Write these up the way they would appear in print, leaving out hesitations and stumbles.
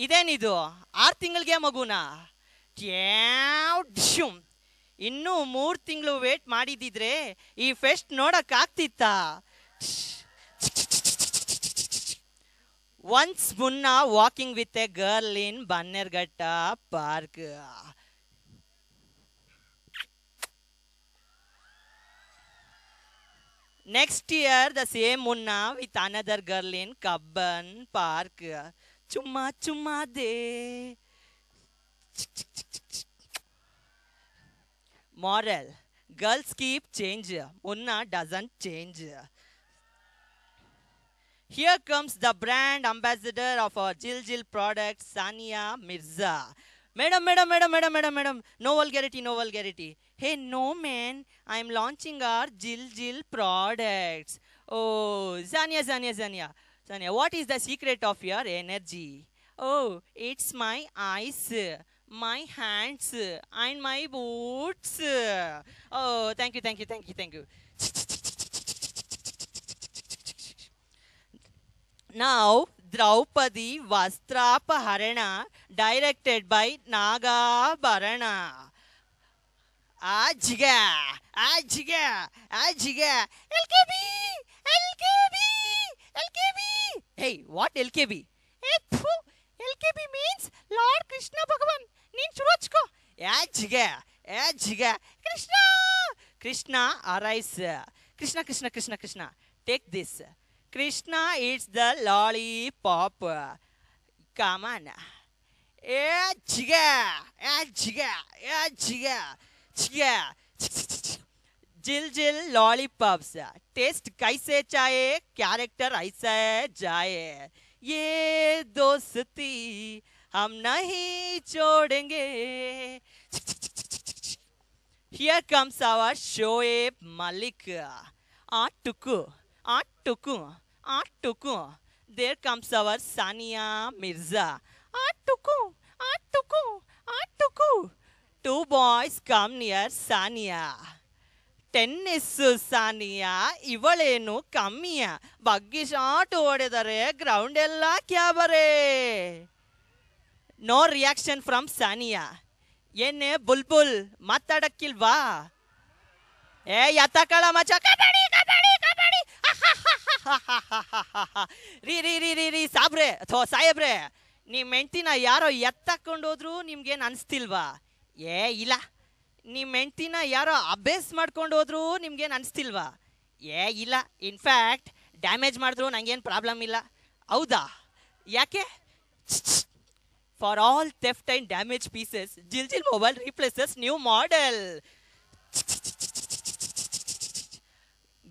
ಇದೇನಿದು 6 ತಿಂಗಳಿಗೆ ಮಗುನಾ? ಇನ್ನೂ 3 ತಿಂಗಳು ವೇಟ್ ಮಾಡಿದಿದ್ರೆ ಈ ಫೆಸ್ಟ್ ನೋಡಕ್ ಆಗ್ತಿತ್ತಾ? ಒನ್ಸ್ ಮುನ್ನ walking with A girl in Bannerghatta park. Next year, the same Munna with another girl in Kabban Park. Chumma chumma de. Moral. Girls keep change. Munna doesn't change. Here comes the brand ambassador of our Jil Jil product, Sania Mirza. Madam. No vulgarity. Hey, no man. I'm launching our Jil Jil products. Oh, Sania. What is the secret of your energy? Oh, it's my eyes, my hands, and my boots. Oh, thank you. Now, Draupadi Vastrapaharana, directed by Nagabharana. Ajiga. LKB. Hey, what LKB? LKB means Lord Krishna Bhagavan. Neen churachko. Ajiga. Krishna arise. Krishna. Take this. Krishna eats the lollipop. Come on. Ajiga. Jil lollipops. Taste kaise chahe, character aisa jaye. Ye dosti hum nahi chodenge. Here comes our Shoaib Malik. Tuku. There comes our Sania Mirza. Tuku. 2 boys come near Sania. Tennis Sania, ಇವಳೇನು ಕಮ್ಮಿಯ, ಬಗ್ಗಿ shot ಹೊಡೆದರೆ ground ಎಲ್ಲ cabaret. No reaction from Sania. ಏನೇ ಬುಲ್ಬುಲ್ ಮಾತಾಡಕ್ಕಿಲ್ವಾ? ಎತ್ತಕಳ ಮಚ, ಕಬಡ್ಡಿ. ರೀ ಸಾಬ್ರೆ ಅಥವಾ ಸಾಯಬ್ರೆ, ನಿಮ್ಮ ಹೆಂಡ್ತಿನ ಯಾರೋ ಎತ್ತಕೊಂಡೋದ್ರು ನಿಮ್ಗೇನು ಅನಿಸ್ತಿಲ್ವಾ? ಇಲ್ಲ. ನಿಮ್ಮ ಹೆಂಡ್ತಿನ ಯಾರೋ ಅಭ್ಯಾಸ ಮಾಡ್ಕೊಂಡು ಹೋದ್ರು ನಿಮ್ಗೇನು ಅನಿಸ್ತಿಲ್ವಾ? ಇಲ್ಲ. ಇನ್ಫ್ಯಾಕ್ಟ್ ಡ್ಯಾಮೇಜ್ ಮಾಡಿದ್ರು ನಂಗೇನು ಪ್ರಾಬ್ಲಮ್ ಇಲ್ಲ. ಹೌದಾ? ಯಾಕೆ? For all theft and damage pieces, Jill mobile replaces new model.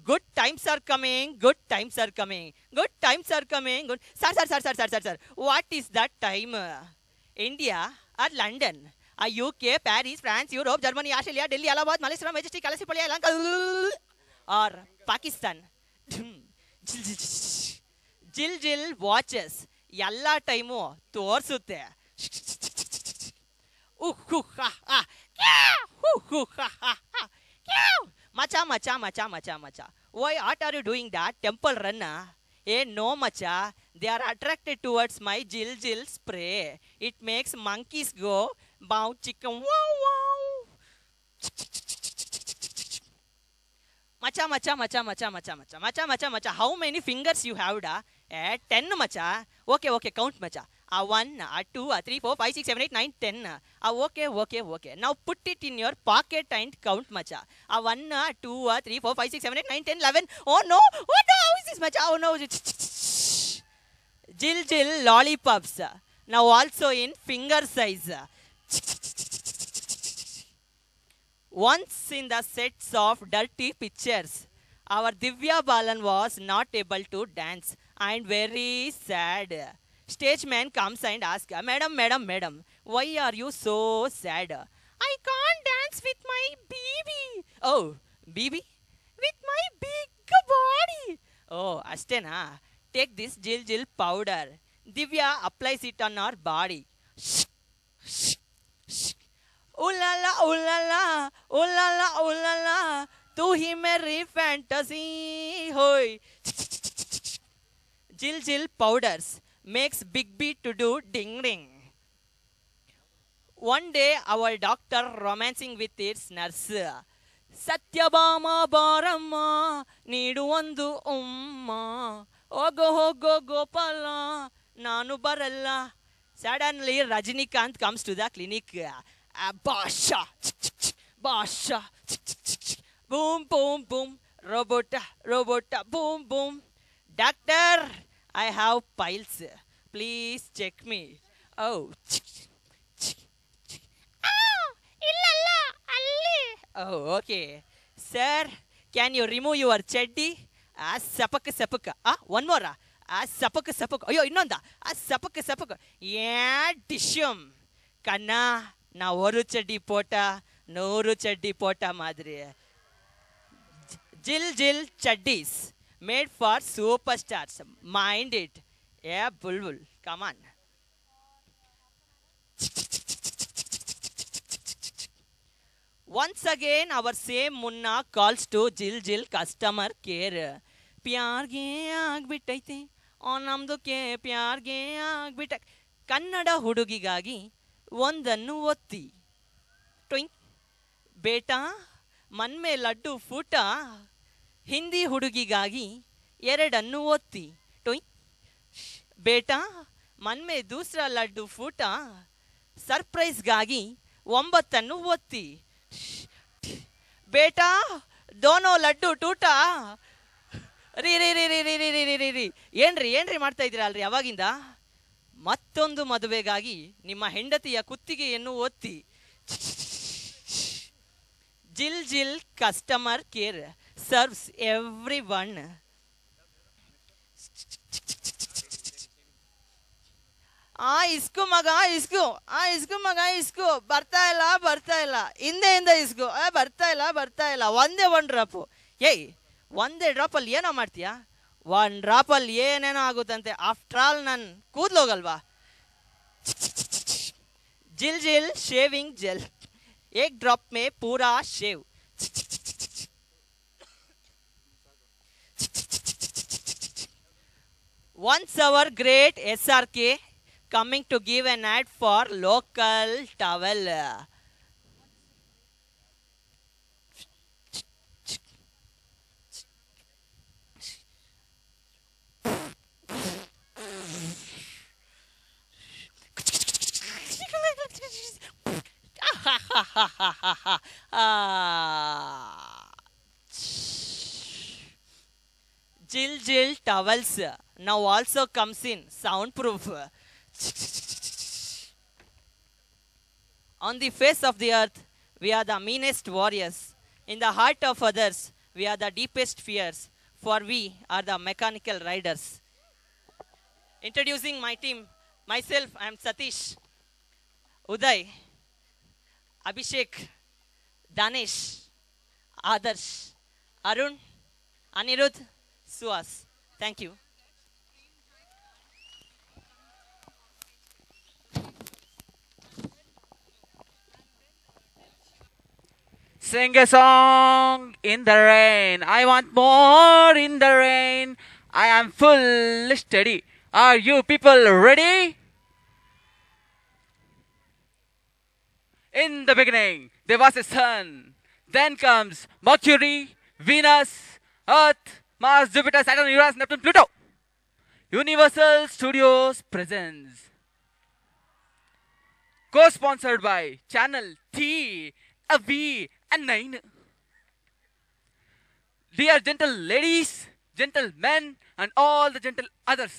Good times are coming. Sir. What is that time? India or London? UK, Paris, France, Europe, Germany, Australia, Delhi, Allahabad, Malaysia, Majestic, Kalasipalya, Lanka, or Pakistan. Jil watches. Yalla time ತೋರಿಸುತ್ತೆ. Macha. What are you doing that? Temple run? No, macha. They are attracted towards my Jil spray. It makes monkeys go bow chicken. Wow. Macha. How many fingers you have? 10, macha. Okay. Count, macha. 1, 2, 3, 4, 5, 6, 7, 8, 9, 10. Okay. Now put it in your pocket and count, macha. 1, 2, 3, 4, 5, 6, 7, 8, 9, 10, 11. Oh no! How is this, macha? Oh no! Jil lollipops. Now also in finger size. Once in the sets of dirty pictures, our Divya Balan was not able to dance and very sad. Stage man comes and asks, Madam, why are you so sad? I can't dance with my baby. Oh, baby? With my big body. Oh, Astena, take this Jil powder. Divya applies it on our body. Ooh la la, tu hi meri fantasy. Hoy. Jil powders. makes big beat to do ding ding. One day, our doctor romancing with its nurse. Satyabhama ಬಾರಮ್ಮ ನೀಡು ಒಂದು ಉಮ್ಮ ಹೋಗೋ ಹೋಗೋ ಗೋಪಾಲ ನಾನು ಬರಲ್ಲ. Suddenly Rajinikanth comes to the clinic. Baasha Baasha boom boom boom ರೋಬೋಟ ರೋಬೋಟ boom boom. Doctor, I have piles, please check me. ಓ ಇಲ್ಲಲ್ಲ ಅಲ್ಲಿ. Oh okay sir, can you remove your ಚಡ್ಡಿ? ಆ ಸಪಕ್ ಸಪಕ್. ಒನ್ ಮೋರ. ಆ ಸಪಕ್ ಸಪಕ್. ಅಯ್ಯೋ ಇನ್ನೊಂದ. ಆ ಸಪಕ್ ಸಪಕ್. ಯಾ ಡಿಶ್ಯಮ್ ಕಣ್ಣ ನಾ ஒரு ಚಡ್ಡಿ ಪೋಟ 100 ಚಡ್ಡಿ ಪೋಟ ಮಾದ್ರಿ. ಜಿಲ್ ಜಿಲ್ ಚಡ್ಡೀಸ್ made for super stars, mind it. ಯಾ ಬುಲ್ಬುಲ್ come on. Once again, our same Munna calls to Jill Jill customer care. ಪ್ಯಾರ್ಗೆ ಆಗ್ಬಿಟ್ಟೈತೆ ನಮ್ದಕ್ಕೆ ಪ್ಯಾರ್ಗೆ ಆಗ್ಬಿಟ್ಟ. ಕನ್ನಡ ಹುಡುಗಿಗಾಗಿ ಒಂದನ್ನು ಒತ್ತಿ. ಟೊಯ್ ಬೇಟಾ ಮನ್ಮೆ ಲಡ್ಡು ಫೂಟ. ಹಿಂದಿ ಹುಡುಗಿಗಾಗಿ ಎರಡನ್ನು ಒತ್ತಿ. ಟೊಯ್ ಬೇಟಾ ಮನ್ಮೆ ದೂಸರಾ ಲಡ್ಡು ಫೂಟ. ಸರ್ಪ್ರೈಸ್ಗಾಗಿ 9 ಒತ್ತಿ. ಬೇಟಾ ದೋನೋ ಲಡ್ಡು ಟೂಟ. ರೀ ರೀ ರೀ ರೀ ರೀ ರೀ ರೀ ರೀ ರೀ ಏನ್ರಿ ಏನ್ರಿ ಮಾಡ್ತಾ ಇದ್ದೀರಾ ಅಲ್ರಿ ಅವಾಗಿಂದ? ಮತ್ತೊಂದು ಮದುವೆಗಾಗಿ ನಿಮ್ಮ ಹೆಂಡತಿಯ ಕುತ್ತಿಗೆಯನ್ನು ಒತ್ತಿ. ಜಿಲ್ ಜಿಲ್ customer care serves every one. ಇಸ್ಕು ಮಗ ಇಸ್ಕು. ಇಸ್ಕು ಮಗ ಇಸ್ಕು. ಬರ್ತಾ ಇಲ್ಲ ಬರ್ತಾ ಇಲ್ಲ. ಹಿಂದೆಯಿಂದ ಇಸ್ಕು. ಬರ್ತಾ ಇಲ್ಲ ಬರ್ತಾ ಇಲ್ಲ. ಒಂದೇ 1 ಡ್ರಾಪು. ಏಯ್ ಒಂದೇ ಡ್ರಾಪಲ್ಲಿ ಏನೋ ಮಾಡ್ತೀಯಾ? 1 ಡ್ರಾಪಲ್ಲಿ ಏನೇನೋ ಆಗುತ್ತಂತೆ. ಆಫ್ಟರ್ ಆಲ್ ನನ್ನ ಕೂದಲೋಗಲ್ವಾ? ಜಿಲ್ ಜಿಲ್ ಶೇವಿಂಗ್ ಜೆಲ್, 1 ड्रॉप में पूरा शेव. Once our great SRK coming to give an ad for local towel. Jill Jill towels now also comes in soundproof. On the face of the earth, we are the meanest warriors. In the heart of others, we are the deepest fears, for we are the mechanical riders. Introducing my team, myself, I am Satish, Uday, Abhishek, Danesh, Adarsh, Arun, Anirudh, Suhas. Thank you. Sing a song in the rain. I want more in the rain. I am full steady. Are you people ready? In the beginning, there was a sun. Then comes Mercury, Venus, Earth, Mars, Jupiter, Saturn, Uranus, Neptune, Pluto. Universal Studios presents. Co-sponsored by Channel T, a V, and 9. Dear gentle ladies, gentlemen, and all the gentle others.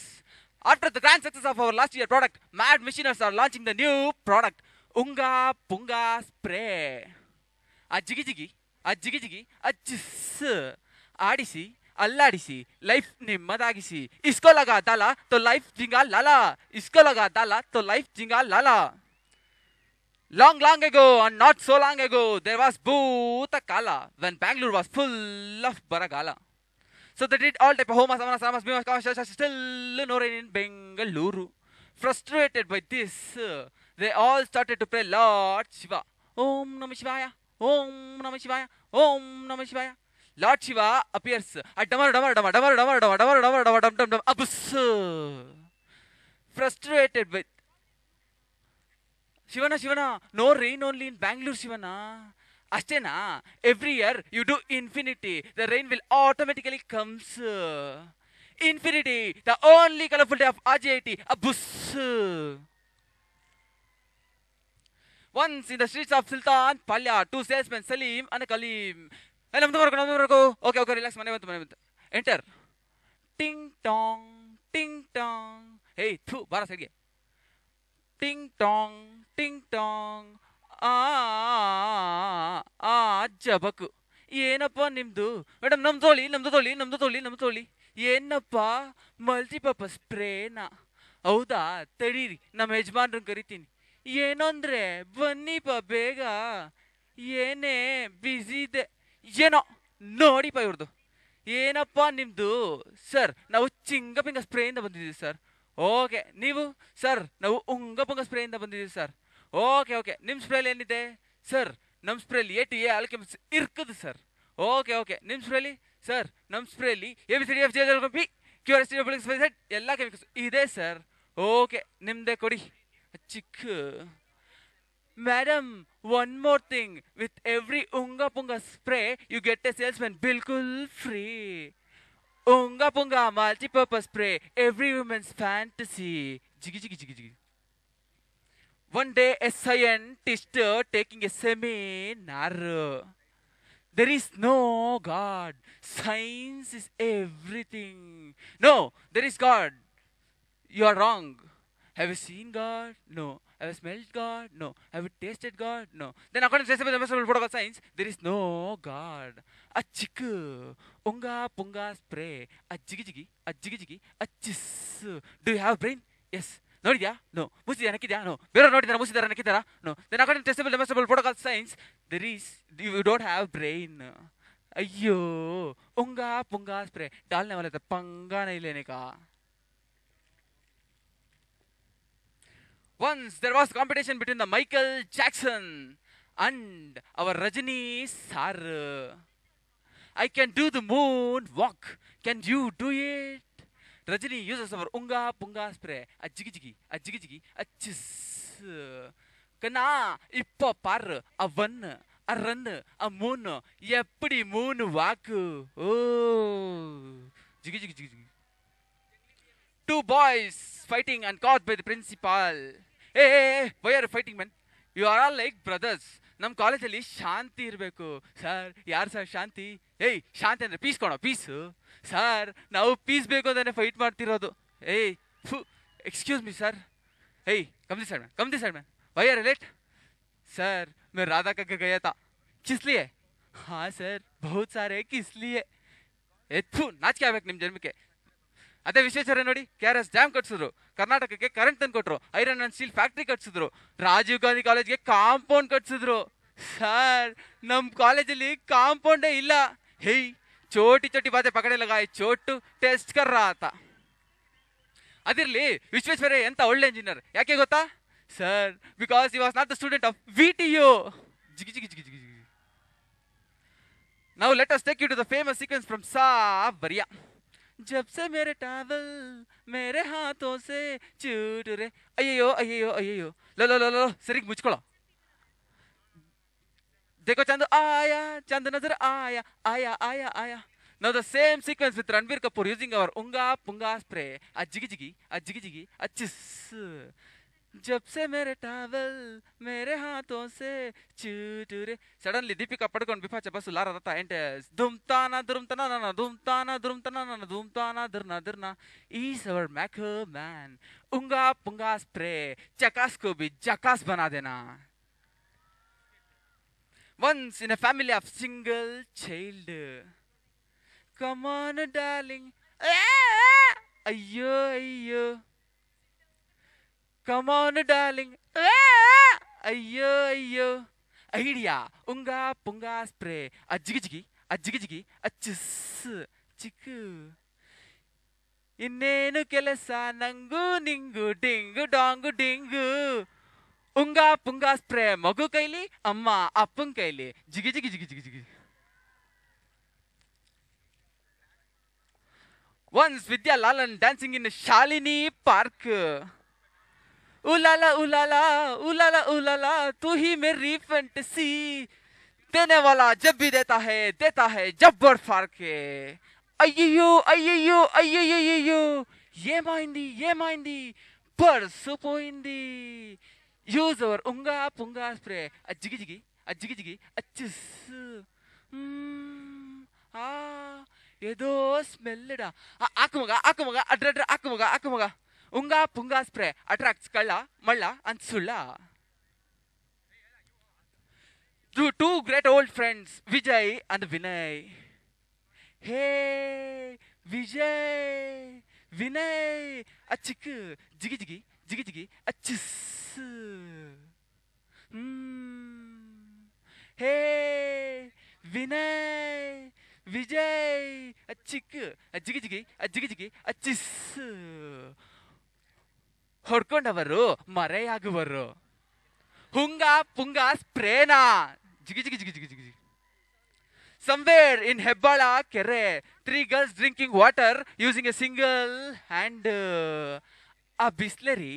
After the grand success of our last year product, Mad Machiners are launching the new product, Unga Punga Spray. Jiggy jiggy, jiggy jiggy, jiss, adisi, alladisi, life nimmadagisi. Isko laga dala, to life jinga lala. Isko laga dala, to life jinga lala. Long, long ago, and not so long ago, there was Bhuta Kala, when Bangalore was full of Baragala. So they did all type of homas, amanas, ramas, bimas, kamas, still no rain in Bengaluru. Frustrated by this, they all started to pray Lord Shiva. Om Namah Shivaya, Om Namah Shivaya, Om Namah Shivaya. Lord Shiva appears at damar damar damar damar damar damar damar damar damar dam dam dam abus. frustrated with Shivana, no rain only in Bangalore, Shivana. Ashtena, every year you do infinity, the rain will automatically comes. Infinity, the only colorful day of RJT, a bus. Once in the streets of Sultan Palya, two salesmen, Salim and Kalim. Hey, okay, relax, mane. Enter. Ting tong, ting tong. Hey, thu, bara side. Ting tong, ting tong. ಜಬಕು ಏನಪ್ಪ ನಿಮ್ದು madam ನಮ್ದು ತೊಳಿ ಏನಪ್ಪ multipurpose ಸ್ಪ್ರೇನಾ ಹೌದಾ ತಡೀರಿ ನಮ್ಮ ಯಜಮಾನ್ರನ್ನ ಕರಿತೀನಿ ಏನಂದ್ರೆ ಬನ್ನಿಪ್ಪ ಬೇಗ ಏನೇ ಬ್ಯುಸಿ ಇದೆ ಏನೋ ನೋಡಿಪ್ಪ ಇವ್ರದ್ದು ಏನಪ್ಪ ನಿಮ್ದು ಸರ್ ನಾವು ಚಿಂಗಪಿಂಗ ಸ್ಪ್ರೇಯಿಂದ ಬಂದಿದ್ದೀವಿ ಸರ್ ಓಕೆ ನೀವು ಸರ್ ನಾವು ಉಂಗಪುಂಗ ಸ್ಪ್ರೇಯಿಂದ ಬಂದಿದ್ದೀವಿ ಸರ್ ಓಕೆ ನಿಮ್ಮ ಸ್ಪ್ರೇಲಿ ಏನಿದೆ ಸರ್ ನಮ್ಮ ಸ್ಪ್ರೇಲಿ ATA ಆಲ್ಕೆಮಿಕ್ಸ್ ಇರ್ಕದು ಸರ್ ಓಕೆ ನಿಮ್ಮ ಸ್ಪ್ರೇಲಿ ಸರ್ ನಮ್ಮ ಸ್ಪ್ರೇಲಿ ABCD FG QRS ಎಲ್ಲ ಕೆಮಿಕಲ್ಸ್ ಇದೆ ಸರ್ ಓಕೆ ನಿಮ್ಮದೇ ಕೊಡಿ ಚಿಕ್ಕ madam one more thing with every ಉಂಗ ಪುಂಗ spray you get a salesman ಬಿಲ್ಕುಲ್ ಫ್ರೀ ಉಂಗ ಪುಂಗ multipurpose spray every women's fantasy ಜಿಗಿ One day a scientist taking a seminar. There is no God. Science is everything. No, there is God. You are wrong. Have you seen God? No. Have you smelled God? No. Have you tasted God? No. Then according to the protocol science, there is no God. A chikku, unga punga spray, a jiggy, a chiss. Do you have brain? Yes. ನೋಡಿದ್ಯಾ no ಮುಸಿದ್ಯಾ ನಕ್ಕಿದ್ಯಾ no ಬೇರೆ ನೋಡಿದಾರ ಮುಸಿದಾರ ನಕ್ಕಿದಾರ no then according to testable demonstrable protocol science there is you don't have brain ಅಯ್ಯೋ ಉಂಗಾ ಪುಂಗಾ spray ಡಾಲ್ನೆ ವಾಲೆ पंगा नहीं लेने का once there was competition between the Michael Jackson and our Rajini sir. I can do the moon walk, can you do it? Rajini uses our unga punga spray. A jiggy, a chiss. Kana, ippa par, a one, a run, a moon, yapudi moon waku. Oh, jiggy. Two boys fighting and caught by the principal. Hey, why are you fighting, man? You are all like brothers. ನಮ್ಮ ಕಾಲೇಜಲ್ಲಿ ಶಾಂತಿ ಇರಬೇಕು sir ಯಾರು sir ಶಾಂತಿ ಏಯ್ ಶಾಂತಿ ಅಂದರೆ piece ಕೊಡೋ piece sir ನಾವು piece ಬೇಕು ಅಂತಾನೆ ಫೈಟ್ ಮಾಡ್ತಿರೋದು ಏಯ್ ಎಕ್ಸ್ಕ್ಯೂಸ್ ಮೀ ಸರ್ ಏಯ್ कम दिस साइड मैन वही आर लेट सर मैं राधा का गया था किस लिए हाँ सर बहुत सारे किस लिए ನಾಚಿಕೆ ಆಗ್ಬೇಕು ನಿಮ್ಮ ಜನ್ಮಕ್ಕೆ ಅದೇ ವಿಶ್ವೇಶ್ವರ ನೋಡಿ KRS ಡ್ಯಾಮ್ ಕಟ್ಸಿದ್ರು ಕರ್ನಾಟಕಕ್ಕೆ ಕರೆಂಟ್ ತಂದು ಕೊಟ್ರು ಐರನ್ ಅಂಡ್ ಸ್ಟೀಲ್ ಫ್ಯಾಕ್ಟ್ರಿ ಕಟ್ಸಿದ್ರು ರಾಜೀವ್ ಗಾಂಧಿ ಕಾಲೇಜ್ಗೆ ಕಾಂಪೌಂಡ್ ಕಟ್ಸಿದ್ರು ಸರ್ ನಮ್ಮ ಕಾಲೇಜಲ್ಲಿ ಕಾಂಪೌಂಡೇ ಇಲ್ಲ ಹೇಯ್ ಚೋಟಿ ಬಾತೆ ಪಕಡೆ ಲಗಾಯಿ ಚೋಟು ಟೆಸ್ಟ್ ಕರ್ ರಹಾ ಥಾ ಅದಿರ್ಲಿ ವಿಶ್ವೇಶ್ವರಯ್ಯ ಎಂತ ಒಳ್ಳೆ ಇಂಜಿನಿಯರ್ ಯಾಕೆ ಗೊತ್ತಾ sir because he was not the student of VTU ಜಿಗಿ Now let us take you to the famous sequence from Savarya. जब से मेरे टावल मेरे हाथों से छूट रे अय्यो लो सरिग मुझकोलो देखो चंद नजर आया Now the same sequence with Ranbir Kapoor using our unga punga spray a jigi a chiss जब से मेरे टावल मेरे हाथों से छूट रे suddenly Deepika Padukone Bipa Chabasu Lara Rata enters dumtana dirna is our Macho man unga punga spray chakas ko bhi jakas bana dena once in a family of single child come on darling ayyo come on darling ayyo idea unga punga spray a jigi a chiss chiku ಇನ್ನೇನು ಕೆಲಸ ನಂಗು ನಿಂಗು ಡಿಂಗು ಡಾಂಗು ಡಿಂಗು ಉಂಗಾ ಪುಂಗಾ spray ಮಗು ಕೈಲಿ ಅಮ್ಮ ಅಪ್ಪನ ಕೈಲಿ ಜಿಗಿ Once Vidya Lalan dancing in a Shalini park. उलाला उलाला उलाला उलाला तू ही मेरी फैंटेसी देने वाला जब भी देता है जब्बर फाड़ के अय्यो अय्यो अय्यो ఏమైంది పర్సు పోయింది యూజ్ అవర్ ఉంగా పుంగా స్ప్రే అజ్జిగిజిగి అజ్జిగిజిగి అచ్చిస్ ఆ ఏదో స్మెల్డా ఆకుమగ అడ్రడ్ర ఆకుమగ ఉంగా పుంగా స్ప్రే అట్రాక్ట్స్ కళ్ళ మళ్ళ అన్సుళ్ళ two great old friends Vijay and Vinay. Hey Vijay Vinay achik jigi achis Hey Vinay Vijay achik jigi achis ಹೊಡ್ಕೊಂಡವರು ಮರೆಯಾಗುವರು ಹುಂಗ ಪುಂಗ ಸ್ಪ್ರೇನಾ ಜಿಗಿ somewhere in Hebbala Kere 3 girls drinking water using a single hand a Bisleri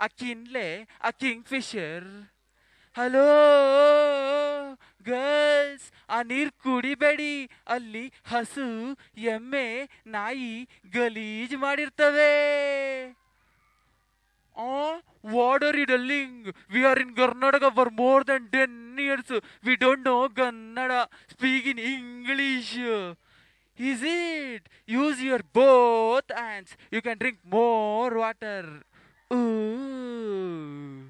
a Kinley a Kingfisher hello girls a ನೀರ್ ಕುಡಿಬೇಡಿ ಅಲ್ಲಿ ಹಸು ಎಮ್ಮೆ ನಾಯಿ ಗಲೀಜ್ ಮಾಡಿರ್ತವೆ what are you telling? We are in Karnataka for more than 10 years. We don't know Kannada. Speak in English. Is it? Use your both hands. You can drink more water. Ooh.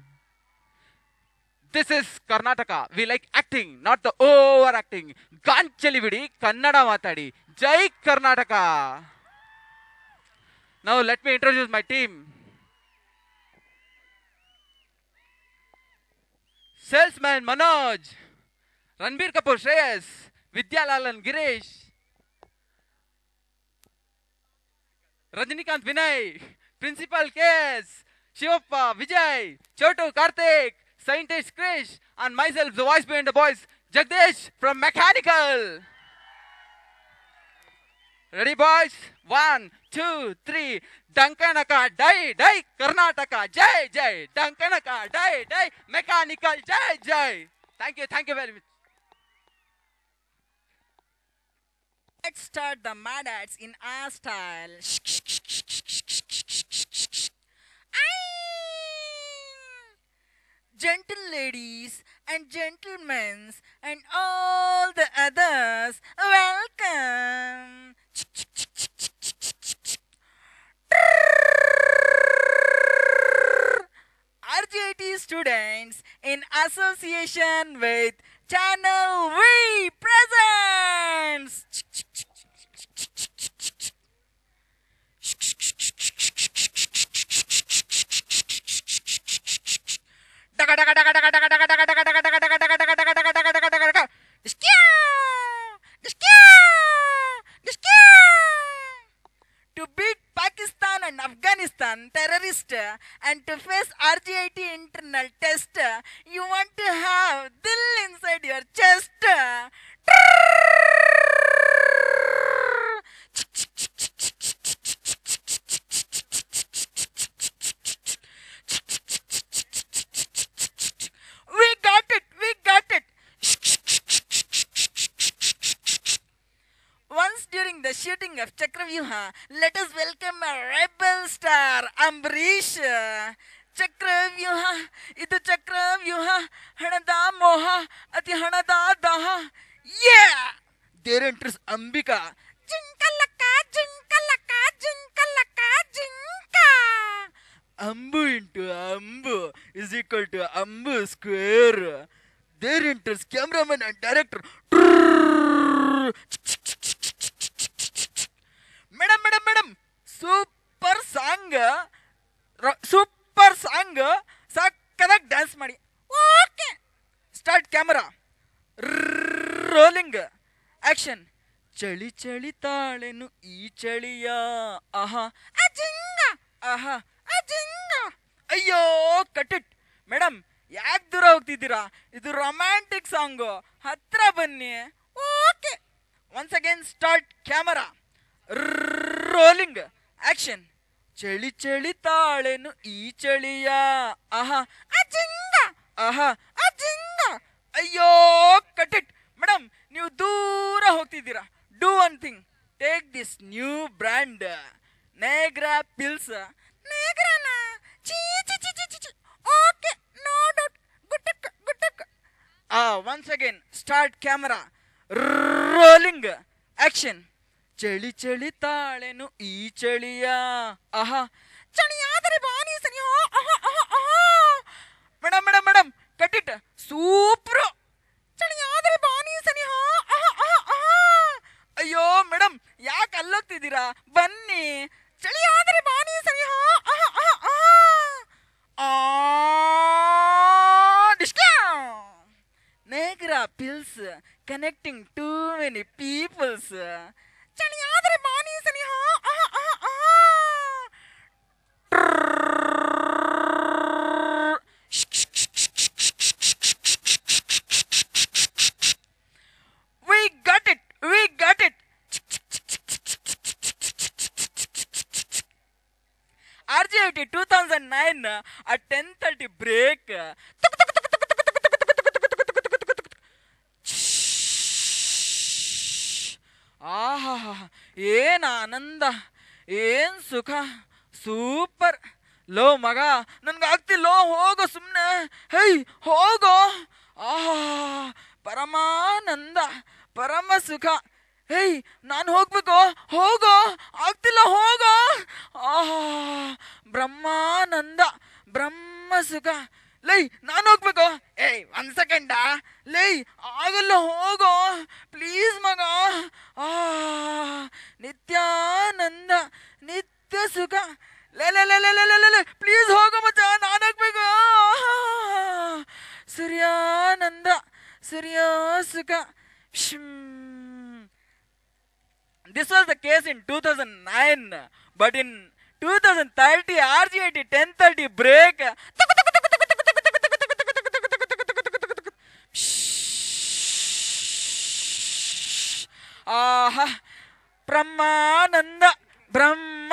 This is Karnataka. We like acting, not the overacting. Ganchali vidi, Kannada matadi. Jai Karnataka. Now let me introduce my team. Salesman Manoj, Ranbir Kapoor Shreyas, Vidyalalan Girish, Rajinikanth Vinay, Principal K.S., Shivappa Vijay, Chotu Karthik, Scientist Krish, and myself, the voice behind the voice, Jagdish from Mechanical. Ready boys? 1, 2, 3. Dankanaka, die, Karnataka, jai, Dankanaka, die, Mechanical, jai. Thank you very much. Let's start the mad ads in our style. Gentle ladies and gentlemen and all the others, welcome. RJT students in association with Channel V presents to beat Pakistan and Afghanistan terrorist and to face RGIT internal test, you want to have dil inside your chest. We got it. Once during the shooting of Chakravyuha, let us welcome a rebel star, Ambarish. Chakravyuha, idu Chakravyuha, Hanada Moha, Ati Hanada Daha. Yeah! There enters Ambika. Jinkalaka, jinkalaka, jinkalaka, jinka. Ambu into Ambu is equal to Ambu square. There enters cameraman and director. Madam, super song, sakkadak dance ಮಾಡಿ. Okay. Start camera. Rolling. Action. ಚಳಿ ತಾಳೆನು ಈ ಚಳಿಯ ಆಹಾ ಅಜಿಂಗ ಆಹಾ ಅಜಿಂಗ ಅಯ್ಯೋ cut it. Madam ಯಾಕೆ ದೂರ ಹೋಗ್ತಿದ್ದೀರಾ? ಇದು ರೊಮ್ಯಾಂಟಿಕ್ ಸಾಂಗು, ಹತ್ರ ಬನ್ನಿ. Okay. Once again start camera. Rolling. Action. ಚಳಿ ಚಳಿ ತಾಳೆನು ಈ ಚಳಿಯ ಆಹಾ ಅಜಿಂಗ ಆಹಾ ಅಜಿಂಗ ಅಯ್ಯೋ ಕಟಿಟ್ ಮೇಡಮ್ ನೀವು ದೂರ ಹೋಗ್ತಿದ್ದೀರಾ do one thing take this new brand ನೇಗ್ರಾ ಪಿಲ್ಸ್ ನೇಗ್ರಾನ ಚೀ ಚಿ ಚಿ ಚಿ ಚಿ ಓಕೆ ನೋ ಡೌಟ್ ಗುಟ್ಟಕ್ ಗುಟ್ಟಕ್ once again start camera rolling action ಚಳಿ ಚಳಿ ತಾಳೆನು ಈ ಚಳಿಯ ಆಹಾ ಚಳಿಯಾದರೆ ಬಾನಿ ಸರಿ madam madam madam cut it super ಚಳಿಯಾದರೆ ಬಾನಿ ಸರಿ ಅಯ್ಯೋ ಮೇಡಮ್ ಯಾಕೆ ಅಲ್ಲೋಗ್ತಿದ್ದೀರಾ ಬನ್ನಿ ಚಳಿಯಾದರೆ ಬಾನಿ ಸರಿ ನೇಗ್ರಾ pills connecting too many peoples ಚಳಿಯಾದರೆ ಬಾನಿ ಸರಿ we got it RJIT 2009 at 10:30 break ಆಹಾ ಏನ್ ಆನಂದ ಏನ್ ಸುಖ ಸೂಪರ್ ಲೋ ಮಗ ನನ್ಗಾಗ್ತಿಲ್ಲೋ ಹೋಗೋ ಸುಮ್ಮನೆ ಹೈ ಹೋಗೋ ಆಹಾ ಪರಮಾನಂದ ಪರಮ ಸುಖ ಹೇಯ್ ನಾನು ಹೋಗ್ಬೇಕು ಹೋಗೋ ಆಗ್ತಿಲ್ಲ ಹೋಗೋ ಆಹಾ ಬ್ರಹ್ಮಾನಂದ ಬ್ರಹ್ಮ ಸುಖ ಲೈ ನಾನು ಹೋಗ್ಬೇಕು ಏಯ್ ಒಂದ್ ಸೆಕೆಂಡ ಲೈ ಆಗಲ್ಲ ಹೋಗೋ ಪ್ಲೀಸ್ ಮಗ ಆ ನಿತ್ಯಾನಂದ ನಿತ್ಯ ಸುಖ ಲೇ ಲೇ ಲೇ ಲೇ ಲೇ ಲೇ ಪ್ಲೀಸ್ ಹೋಗೋ ಮಚ್ಚ ನಾನು ಹೋಗ್ಬೇಕು ಸೂರ್ಯಾನಂದ ಸೂರ್ಯ ಸುಖ This was the case in 2009, but in 2030 RJIT 10:30 break. ಆಹಾ ಬ್ರಹ್ಮಾನಂದ ಬ್ರಹ್ಮ